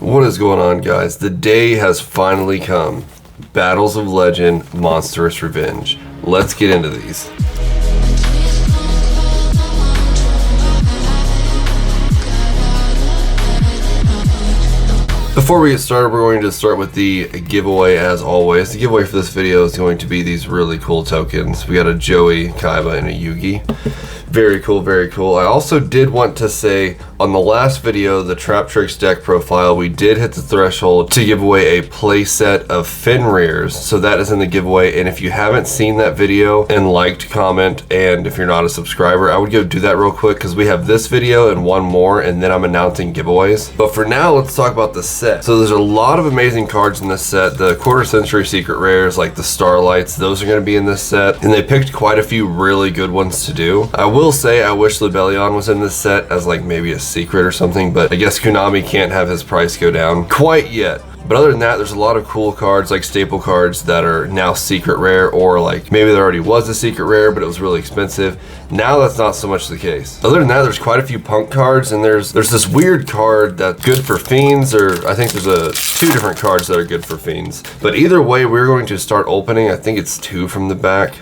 What is going on, guys? The day has finally come. Battles of Legend, Monstrous Revenge. Let's get into these. Before we get started, we're going to start with the giveaway as always. The giveaway for this video is going to be these really cool tokens. We got a Joey, Kaiba, and a Yugi. Very cool, very cool. I also did want to say on the last video, the Trap Tricks deck profile, we did hit the threshold to give away a playset of Fenrir's. So that is in the giveaway. And if you haven't seen that video and liked, comment, and if you're not a subscriber, I would go do that real quick because we have this video and one more, and then I'm announcing giveaways. But for now, let's talk about the set. So there's a lot of amazing cards in this set. The quarter century secret rares like the starlights, those are going to be in this set. And they picked quite a few really good ones to do. I will say I wish Lebellion was in this set as like maybe a secret or something, but I guess Konami can't have his price go down quite yet. But other than that, there's a lot of cool cards like staple cards that are now secret rare, or like maybe there already was a secret rare but it was really expensive. Now that's not so much the case. Other than that, there's quite a few punk cards, and there's this weird card that's good for fiends, or I think there's two different cards that are good for fiends. But either way, we're going to start opening. I think it's two from the back.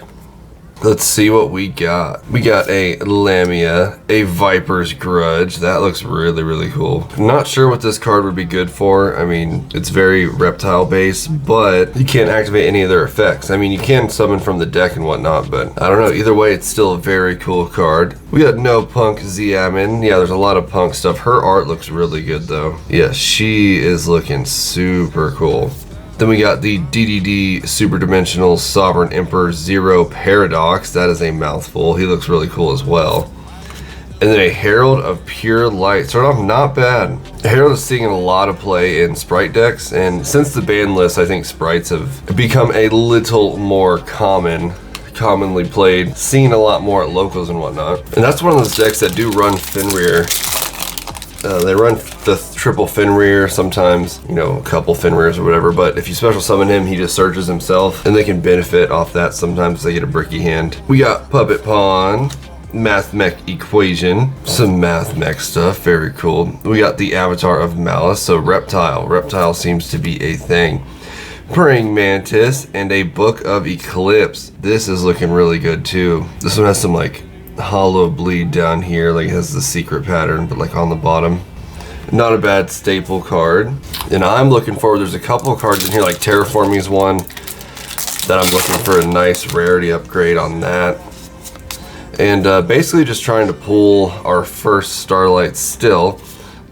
Let's see what we got. We got a Lamia, a Viper's Grudge. That looks really, really cool. Not sure what this card would be good for. I mean, it's very reptile based, but you can't activate any of their effects. I mean, you can summon from the deck and whatnot, but I don't know. Either way, it's still a very cool card. We got No Punk Xiamen. Yeah, there's a lot of punk stuff. Her art looks really good though. Yeah, she is looking super cool. Then we got the DDD Super Dimensional Sovereign Emperor Zero Paradox. That is a mouthful. He looks really cool as well. And then a Herald of Pure Light. Start off not bad. Herald is seeing a lot of play in Sprite decks, and since the ban list, I think Sprites have become a little more commonly played, seen a lot more at locals and whatnot. And that's one of those decks that do run Fenrir. They run the triple Fenrir, sometimes, you know, a couple Fenrirs or whatever, but if you special summon him, he just searches himself, and they can benefit off that. Sometimes they get a bricky hand. We got Puppet Pawn, Math Mech Equation, some Math Mech stuff, very cool. We got the Avatar of Malice, so Reptile seems to be a thing. Praying Mantis, and a Book of Eclipse. This is looking really good too. This one has some like hollow bleed down here, like it has the secret pattern, but like on the bottom. Not a bad staple card. And I'm looking forward, there's a couple of cards in here, like Terraforming is one that I'm looking for a nice rarity upgrade on that. And basically just trying to pull our first Starlight still.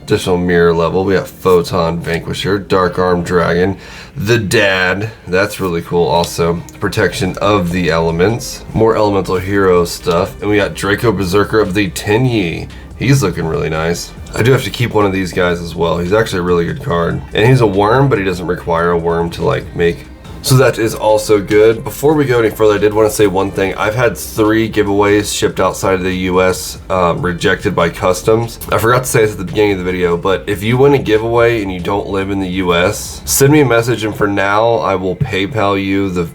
Additional mirror level. We got Photon Vanquisher, Dark Arm Dragon, the Dad. That's really cool also. Protection of the Elements. More Elemental Hero stuff. And we got Draco Berserker of the Tenyi. He's looking really nice. I do have to keep one of these guys as well. He's actually a really good card. And he's a worm, but he doesn't require a worm to like make. So that is also good. Before we go any further, I did want to say one thing. I've had 3 giveaways shipped outside of the US rejected by customs. I forgot to say this at the beginning of the video, but if you win a giveaway and you don't live in the US, send me a message, and for now I will PayPal you the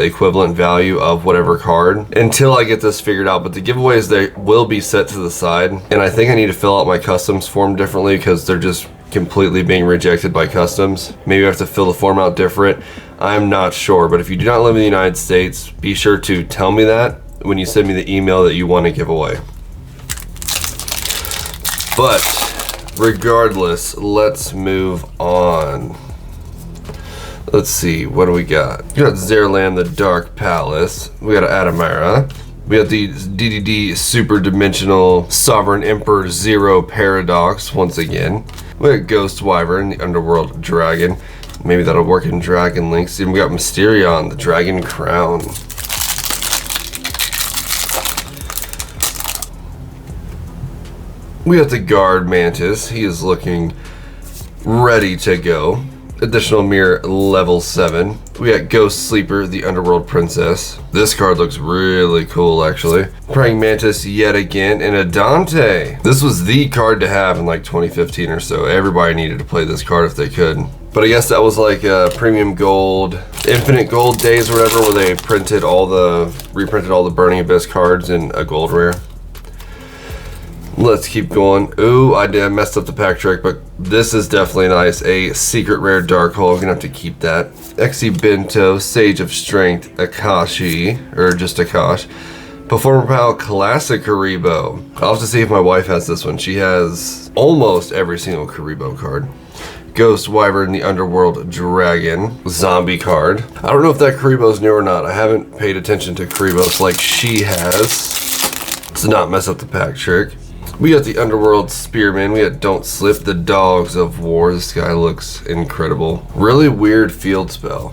equivalent value of whatever card until I get this figured out. But the giveaways, they will be set to the side, and I think I need to fill out my customs form differently because they're just completely being rejected by customs. Maybe I have to fill the form out different. I'm not sure, but if you do not live in the United States, be sure to tell me that when you send me the email that you want to give away. But regardless, let's move on. Let's see, what do we got? We got Zerland the Dark Palace. We got Adamara. We got the DDD Super Dimensional Sovereign Emperor Zero Paradox once again. We got Ghost Wyvern, the Underworld Dragon. Maybe that'll work in Dragon Links. And we got Mysterion, the Dragon Crown. We got the Guard Mantis. He is looking ready to go. Additional mirror level 7. We got Ghost Sleeper, the Underworld Princess. This card looks really cool actually. Praying Mantis yet again, and a Dante. This was the card to have in like 2015 or so. Everybody needed to play this card if they could. But I guess that was like premium gold, infinite gold days or whatever, where they reprinted all the Burning Abyss cards in a gold rare. Let's keep going. Ooh, I messed up the pack trick, but this is definitely nice. A secret rare dark hole. I'm gonna have to keep that. Exi Bento, Sage of Strength, Akashi, or just Akash. Performer Pal Classic Karibo. I'll have to see if my wife has this one. She has almost every single Karibo card. Ghost Wyvern, the Underworld Dragon, zombie card. I don't know if that Karibo's new or not. I haven't paid attention to Karibos like she has. To not mess up the pack trick. We got the Underworld Spearman. We got Don't Slip, the Dogs of War. This guy looks incredible. Really weird field spell.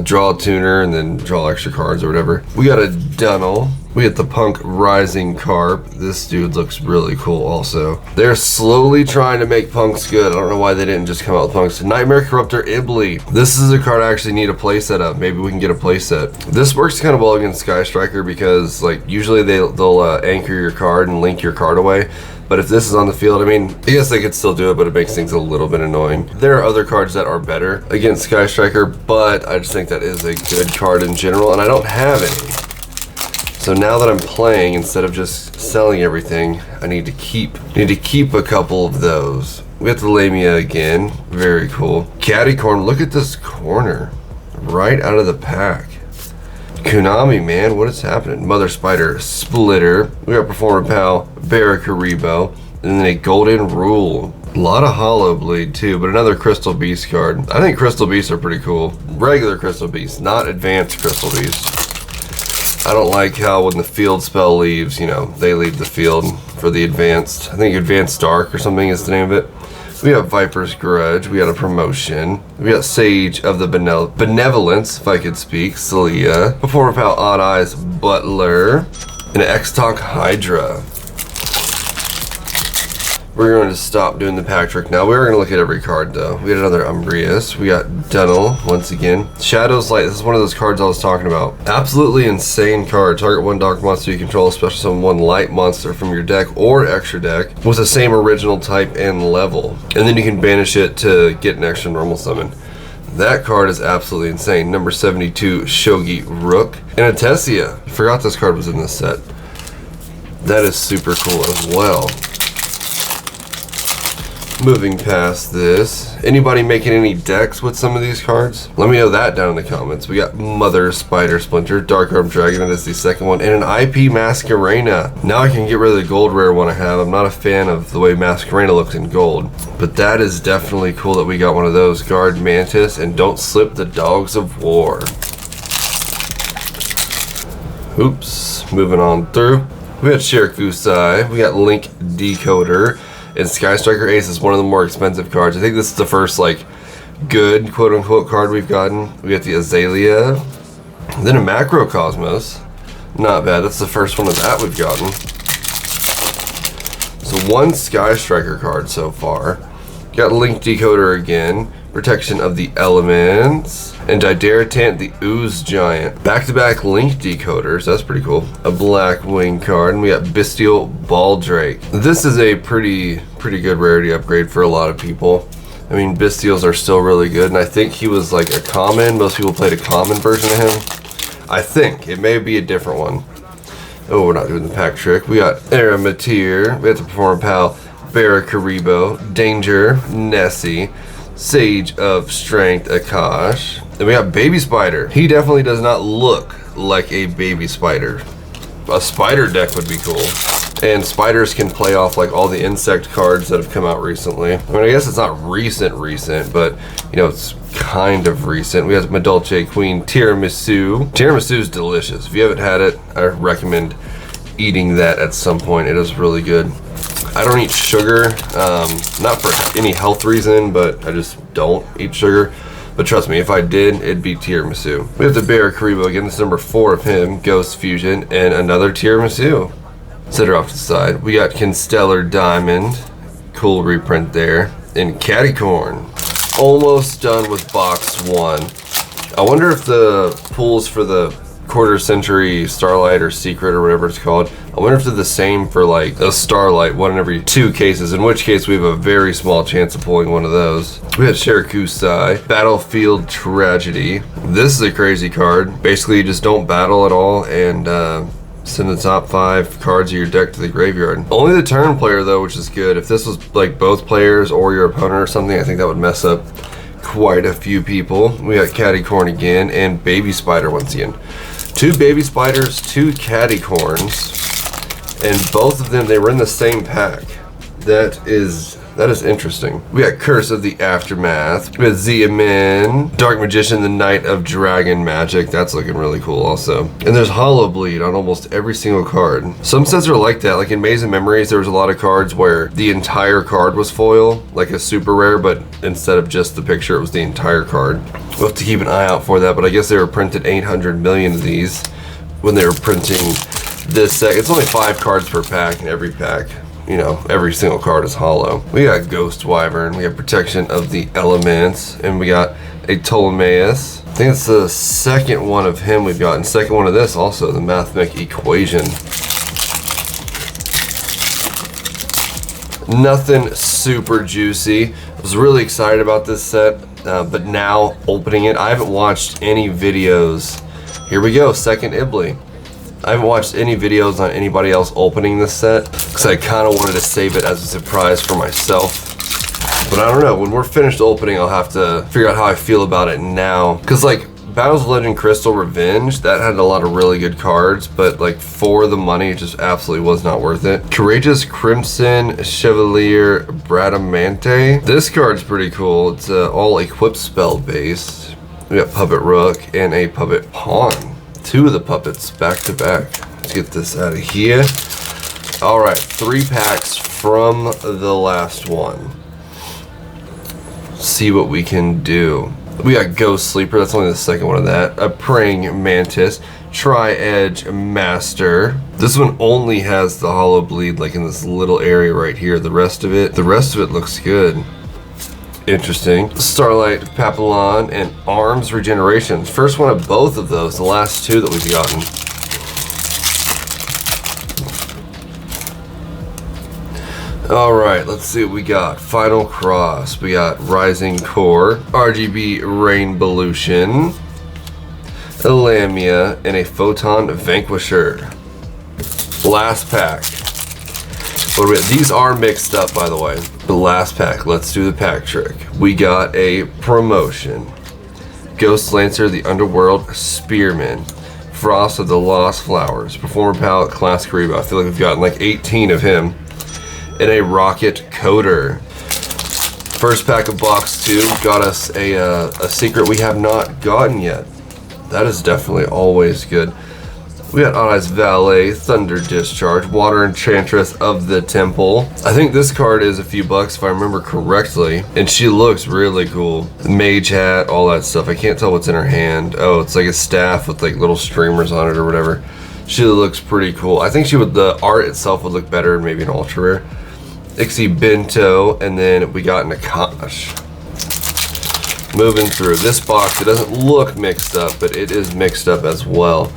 Draw a tuner and then draw extra cards or whatever. We got a Dunnel. We got the Punk Rising Carp. This dude looks really cool also. They're slowly trying to make punks good. I don't know why they didn't just come out with punks. Nightmare Corruptor Ibli. This is a card I actually need a playset of. Maybe we can get a playset. This works kind of well against Sky Striker because like usually they'll anchor your card and link your card away. But if this is on the field, I mean, I guess they could still do it, but it makes things a little bit annoying. There are other cards that are better against Sky Striker, but I just think that is a good card in general, and I don't have any. So now that I'm playing, instead of just selling everything, I need to keep a couple of those. We got the Lamia again, very cool. Cattycorn, look at this corner, right out of the pack. Konami, man, what is happening? Mother Spider, Splitter. We got Performer Pal, Barracuda, and then a Golden Rule. A lot of Hollow Bleed too, but another Crystal Beast card. I think Crystal Beasts are pretty cool. Regular Crystal Beasts, not advanced Crystal Beasts. I don't like how when the field spell leaves, you know, they leave the field for the advanced. I think Advanced Dark or something is the name of it. We have Viper's Grudge, we got a promotion. We got Sage of the Benevolence, if I could speak, Celia. Performer Pal Odd Eyes, Butler. And an X-Talk Hydra. We're going to stop doing the pack trick now. We're going to look at every card though. We got another Umbrius. We got Dunnel once again. Shadow's Light. This is one of those cards I was talking about. Absolutely insane card. Target one dark monster you control, special summon one light monster from your deck or extra deck with the same original type and level. And then you can banish it to get an extra normal summon. That card is absolutely insane. Number 72, Shogi Rook. And Atesia. Forgot this card was in this set. That is super cool as well. Moving past this, anybody making any decks with some of these cards? Let me know that down in the comments. We got Mother Spider Splinter, Dark Arm Dragon, that is the second one, and an IP Masquerena. Now I can get rid of the gold rare one I have. I'm not a fan of the way Masquerena looks in gold, but that is definitely cool that we got one of those. Guard Mantis, and Don't Slip, the Dogs of War. Oops, moving on through. We got Shirakusai, we got Link Decoder, and Sky Striker Ace is one of the more expensive cards. I think this is the first like good quote-unquote card we've gotten. We got the Azalea, then a Macrocosmos. Not bad, that's the first one of that we've gotten. So one Sky Striker card so far. Got Link Decoder again, Protection of the Elements, and Dideratant, the Ooze Giant. Back-to-back Link Decoders, that's pretty cool. A Black Wing card, and we got Bestial Baldrake. This is a pretty good rarity upgrade for a lot of people. I mean, Bestials are still really good, and I think he was like a common. Most people played a common version of him. I think. It may be a different one. Oh, we're not doing the pack trick. We got Aramatir, we have the Performer Pal, Barracuda, Danger, Nessie, Sage of Strength, Akash. And we got Baby Spider. He definitely does not look like a baby spider. A spider deck would be cool. And spiders can play off like all the insect cards that have come out recently. I mean, I guess it's not recent, but you know, it's kind of recent. We have Madolce Queen Tiramisu. Tiramisu is delicious. If you haven't had it, I recommend eating that at some point. It is really good. I don't eat sugar, not for any health reason, but I just don't eat sugar. But trust me, if I did, it'd be tiramisu. We have the Barracuda again. This is number 4 of him, Ghost Fusion, and another tiramisu. Set her off to the side. We got Constellar Diamond, cool reprint there, and Cattycorn. Almost done with box 1. I wonder if the pulls for the quarter century Starlight or Secret or whatever it's called, I wonder if they're the same for like a Starlight, one in every 2 cases, in which case we have a very small chance of pulling one of those. We have Shirakusai, Battlefield Tragedy. This is a crazy card. Basically you just don't battle at all, and Send the top 5 cards of your deck to the graveyard. Only the turn player though, which is good. If this was like both players or your opponent or something, I think that would mess up quite a few people. We got Catty Corn again and Baby Spider once again. 2 Baby Spiders, 2 Catty Corns, and both of them, they were in the same pack. That is interesting. We got Curse of the Aftermath. We got Zeus, Dark Magician, the Knight of Dragon Magic. That's looking really cool also. And there's Hollow Bleed on almost every single card. Some sets are like that. Like in Maze and Memories, there was a lot of cards where the entire card was foil, like a super rare, but instead of just the picture, it was the entire card. We'll have to keep an eye out for that, but I guess they were printed 800 million of these when they were printing this set. It's only 5 cards per pack, and every pack, you know, every single card is hollow. We got Ghost Wyvern, we got Protection of the Elements, and we got a Ptolemaeus. I think it's the second one of him we've got, and second one of this also, the Mathematic Equation. Nothing super juicy. I was really excited about this set, but now opening it, I haven't watched any videos. Here we go, second Ibly. I haven't watched any videos on anybody else opening this set because I kind of wanted to save it as a surprise for myself. But I don't know, when we're finished opening, I'll have to figure out how I feel about it now. Because like Battles of Legend Crystal Revenge, that had a lot of really good cards, but like for the money, it just absolutely was not worth it. Courageous Crimson Chevalier Bradamante. This card's pretty cool. It's all equip spell based. We got Puppet Rook and a Puppet Pawn. 2 of the puppets back to back. Let's get this out of here. All right, 3 packs from the last one. See what we can do. We got Ghost Sleeper, that's only the second one of that. A Praying Mantis, Tri-Edge Master. This one only has the Hollow Bleed like in this little area right here. The rest of it looks good. Interesting. Starlight, Papillon, and Arms Regeneration. First one of both of those, the last 2 that we've gotten. Alright, let's see what we got. Final Cross. We got Rising Core, RGB Rainbolution, Lamia, and a Photon Vanquisher. Last pack. What do we have? These are mixed up, by the way. The last pack. Let's do the pack trick. We got a promotion. Ghost Lancer, the Underworld Spearman. Frost of the Lost Flowers. Performer Palette, Class Karibo. I feel like we've gotten like 18 of him. And a Rocket Coder. First pack of box 2 got us a secret we have not gotten yet. That is definitely always good. We got Odd-Eyes Valet, Thunder Discharge, Water Enchantress of the Temple. I think this card is a few bucks if I remember correctly. And she looks really cool. Mage hat, all that stuff. I can't tell what's in her hand. Oh, it's like a staff with like little streamers on it or whatever. She looks pretty cool. I think the art itself would look better in maybe an ultra rare. Ixie Bento, and then we got Nakash. Moving through this box, it doesn't look mixed up, but it is mixed up as well.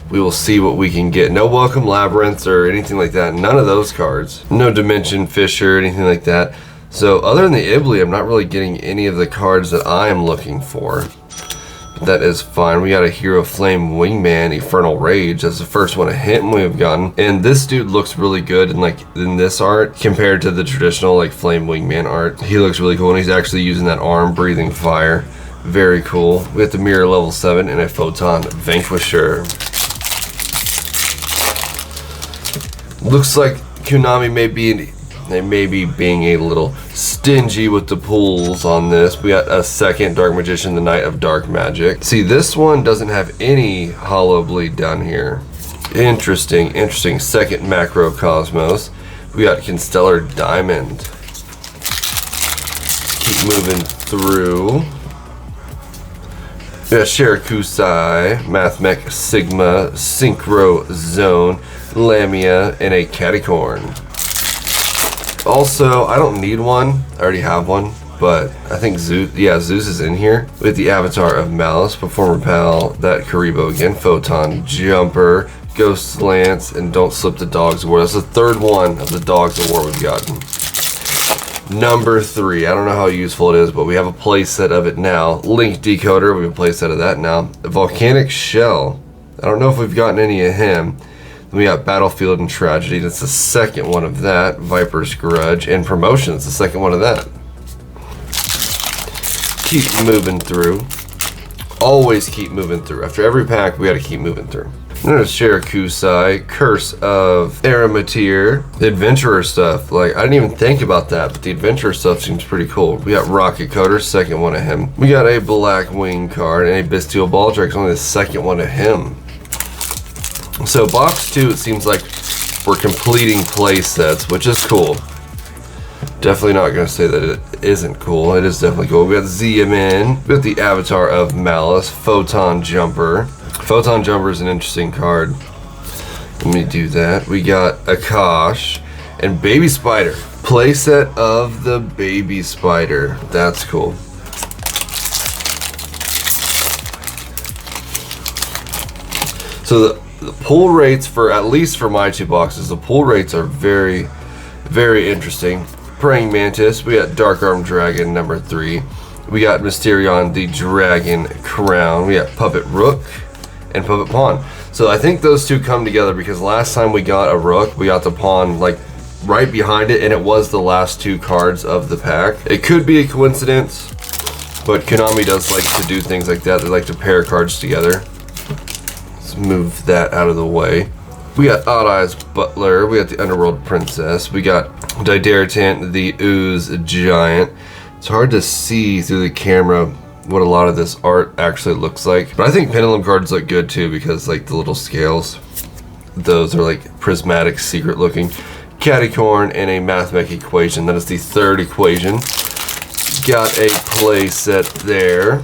We will see what we can get. No Welcome Labyrinths or anything like that. None of those cards. No Dimension Fisher, anything like that. So other than the Ibly, I'm not really getting any of the cards that I am looking for. But that is fine. We got a Hero Flame Wingman, Infernal Rage. That's the first one of him we've gotten. And this dude looks really good in this art compared to the traditional like Flame Wingman art. He looks really cool, and he's actually using that arm breathing fire. Very cool. We have the Mirror level 7 and a Photon Vanquisher. Looks like Konami may be being a little stingy with the pulls on this. We got a second Dark Magician, the Knight of Dark Magic. See, this one doesn't have any Hollow Bleed down here. Interesting, interesting. Second Macrocosmos. We got Constellar Diamond. Keep moving through. We got Shirakusai, Mathmech Sigma, Synchro Zone, Lamia, and a Cattycorn. Also, I don't need one. I already have one, but I think Zeus is in here with the Avatar of Malice, Performer Pal, that Karibo again, Photon Jumper, Ghost Lance, and Don't Slip the Dogs of War. That's the third one of the Dogs of War we've gotten. Number 3. I don't know how useful it is, but we have a playset of it now. Link Decoder, we have a playset of that now. A Volcanic Shell. I don't know if we've gotten any of him. We got Battlefield and Tragedy. That's the second one of that. Viper's Grudge. And Promotions, the second one of that. Keep moving through. Always keep moving through. After every pack, we gotta keep moving through. There's Shirakusai, Curse of Aramatir, the Adventurer stuff. Like, I didn't even think about that, but the Adventurer stuff seems pretty cool. We got Rocket Coder, second one of him. We got a Blackwing card and a Bestial Baldrick's only the second one of him. So box 2, it seems like we're completing play sets, which is cool. Definitely not going to say that it isn't cool. It is definitely cool. We got ZMN. We got the Avatar of Malice. Photon Jumper. Photon Jumper is an interesting card. Let me do that. We got Akash. And Baby Spider. Playset of the Baby Spider. That's cool. So the pull rates for, at least for my 2 boxes, the pull rates are very, very interesting. Praying Mantis, we got Dark Arm Dragon number 3. We got Mysterion the Dragon Crown. We got Puppet Rook and Puppet Pawn. So I think those two come together because last time we got a Rook, we got the Pawn like right behind it, and it was the last 2 cards of the pack. It could be a coincidence, but Konami does like to do things like that. They like to pair cards together. Let's move that out of the way. We got Odd Eyes Butler, we got the Underworld Princess, we got Dideratant, the Ooze Giant. It's hard to see through the camera what a lot of this art actually looks like. But I think Pendulum cards look good too because like the little scales, those are like prismatic, secret looking. Caticorn and a Mathmech Equation, that is the 3rd equation. Got a play set there.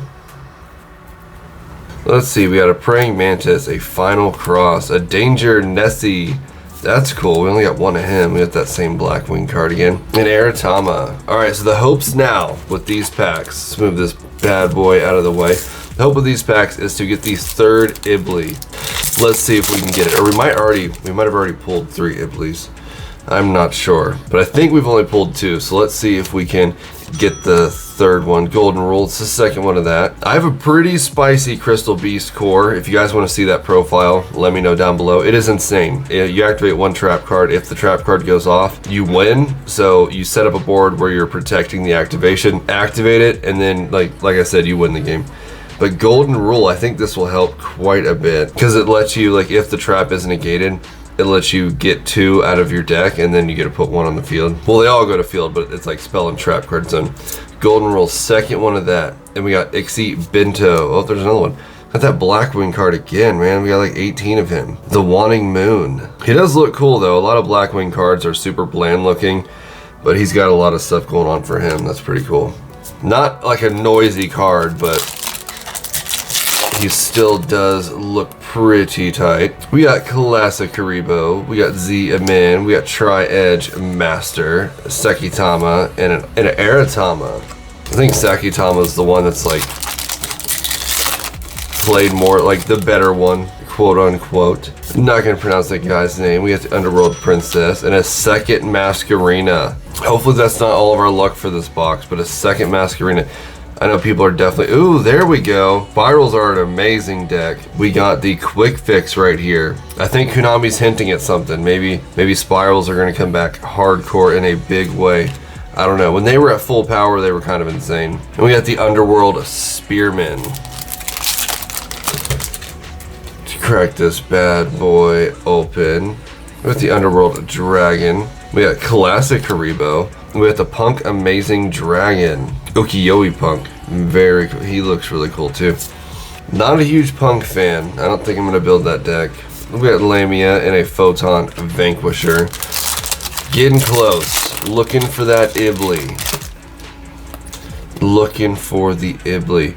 Let's see, we got a Praying Mantis, a Final Cross, a Danger Nessie. That's cool. We only got one of him. We got that same Blackwing card again. And Aratama. Alright, so the hopes now with these packs, let's move this bad boy out of the way. The hope of these packs is to get the 3rd Ibly. Let's see if we can get it. Or we might have already pulled 3 Iblys. I'm not sure. But I think we've only pulled 2. So let's see if we can get the 3rd one. Golden Rule, it's the 2nd one of that. I have a pretty spicy Crystal Beast core. If you guys want to see that profile, let me know down below. It is insane. You activate 1 trap card. If the trap card goes off, you win. So you set up a board where you're protecting the activation, activate it, and then like I said, you win the game. But Golden Rule, I think this will help quite a bit because it lets you, like, if the trap is negated, it lets you get 2 out of your deck, and then you get to put 1 on the field. Well, they all go to field, but it's like spell and trap card zone. Golden Rule, 2nd one of that. And we got Ixie Bento. Oh, there's another one. Got that Blackwing card again, man. We got like 18 of him. The Wanting Moon. He does look cool, though. A lot of Blackwing cards are super bland looking, but he's got a lot of stuff going on for him. That's pretty cool. Not like a noisy card, but he still does look pretty tight. We got Classic Karibo, we got Z-Amin, we got Tri-Edge Master, Sekitama, and an Aratama. I think Sekitama is the one that's like played more, like the better one, quote unquote. I'm not gonna pronounce that guy's name. We got the Underworld Princess and a 2nd Masquerena. Hopefully that's not all of our luck for this box, but a 2nd Masquerena. I know people are definitely, ooh, there we go. Spirals are an amazing deck. We got the Quick Fix right here. I think Konami's hinting at something. Maybe Spirals are gonna come back hardcore in a big way. I don't know. When they were at full power, they were kind of insane. And we got the Underworld Spearman. To crack this bad boy open. With the Underworld Dragon. We got Classic Karibo. We got the Punk Amazing Dragon. Yugioh Punk. Very cool. He looks really cool too. Not a huge Punk fan. I don't think I'm going to build that deck. We got Lamia and a Photon Vanquisher. Getting close. Looking for that Ibly. Looking for the Ibly.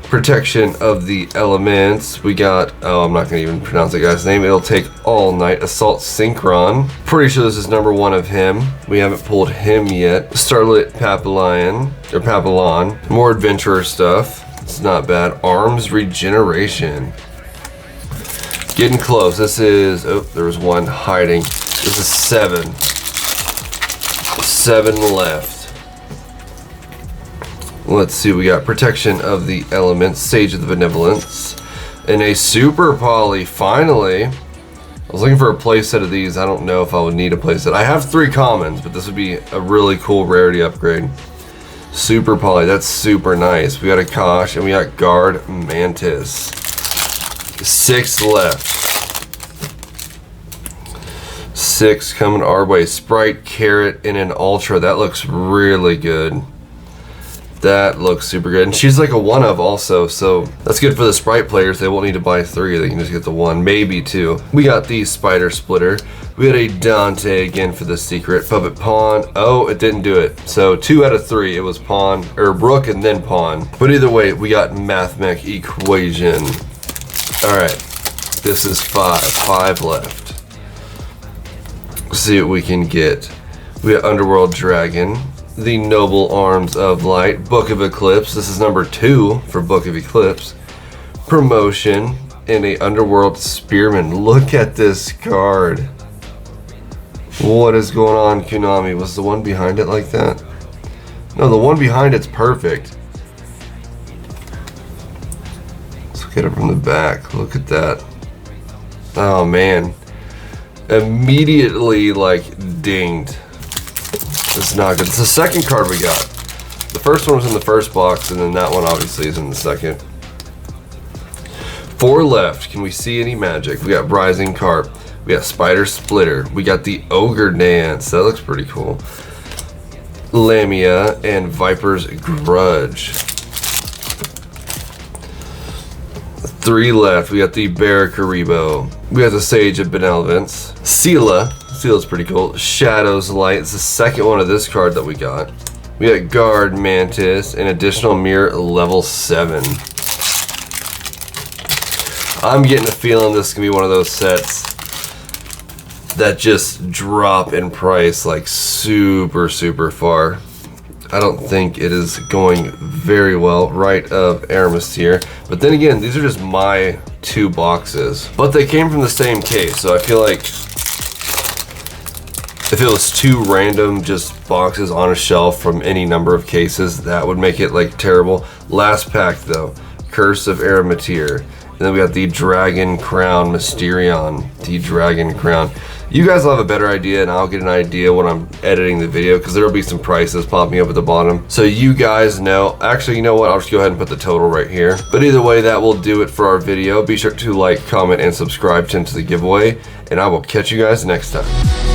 Protection of the Elements. We got, oh, I'm not going to even pronounce that guy's name. It'll take all night. Assault Synchron. Pretty sure this is number 1 of him. We haven't pulled him yet. Starlit Papillon. Or Papillon. More adventurer stuff. It's not bad. Arms Regeneration. Getting close. This is, oh, there was 1 hiding. This is 7. 7 left. Let's see, we got Protection of the Elements, Sage of the Benevolence, and a Super Poly, finally. was looking for a playset of these. I don't know if I would need a playset. I have 3 commons, but this would be a really cool rarity upgrade. Super poly, that's super nice. We got a Kosh and we got Guard Mantis. 6 left. 6 coming our way. Sprite, Carrot, and an Ultra. That looks really good. That looks super good. And she's like a 1-of also, so that's good for the Sprite players. They won't need to buy 3. They can just get the 1, maybe 2. We got the Spider Splitter. We had a Dante again for the secret. Puppet Pawn. Oh, it didn't do it. So 2 out of 3. It was Pawn, or Brook and then Pawn. But either way, we got Mathmech Equation. Alright. This is 5. 5 left. Let's see what we can get. We got Underworld Dragon. The Noble Arms of Light, Book of Eclipse. This is number 2 for Book of Eclipse. Promotion, and a Underworld Spearman. Look at this card. What is going on, Konami? Was the one behind it like that? No, the one behind it's perfect. Let's look at it from the back. Look at that. Oh man. Immediately like dinged. This is not good. It's the second card we got. The first one was in the first box, and then that one obviously is in the second. 4 left. Can we see any magic? We got Rising Carp. We got Spider Splitter. We got the Ogre Dance. That looks pretty cool. Lamia and Viper's Grudge. 3 left. We got the Barracaribo. We got the Sage of Benevolence. Sela. Sela's pretty cool. Shadow's Light. It's the second one of this card that we got. We got Guard Mantis and additional mirror level 7. I'm getting a feeling this is gonna be one of those sets that just drop in price like super far. I don't think it is going very well. Right of Aramis here. But then again, these are just my 2 boxes. But they came from the same case, so I feel like if it was 2 random just boxes on a shelf from any number of cases, that would make it like terrible. Last pack though, Curse of Arametir. And then we got the Dragon Crown Mysterion. The Dragon Crown. You guys will have a better idea, and I'll get an idea when I'm editing the video, because there will be some prices popping up at the bottom. So you guys know. Actually, you know what? I'll just go ahead and put the total right here. But either way, that will do it for our video. Be sure to like, comment, and subscribe to enter the giveaway. And I will catch you guys next time.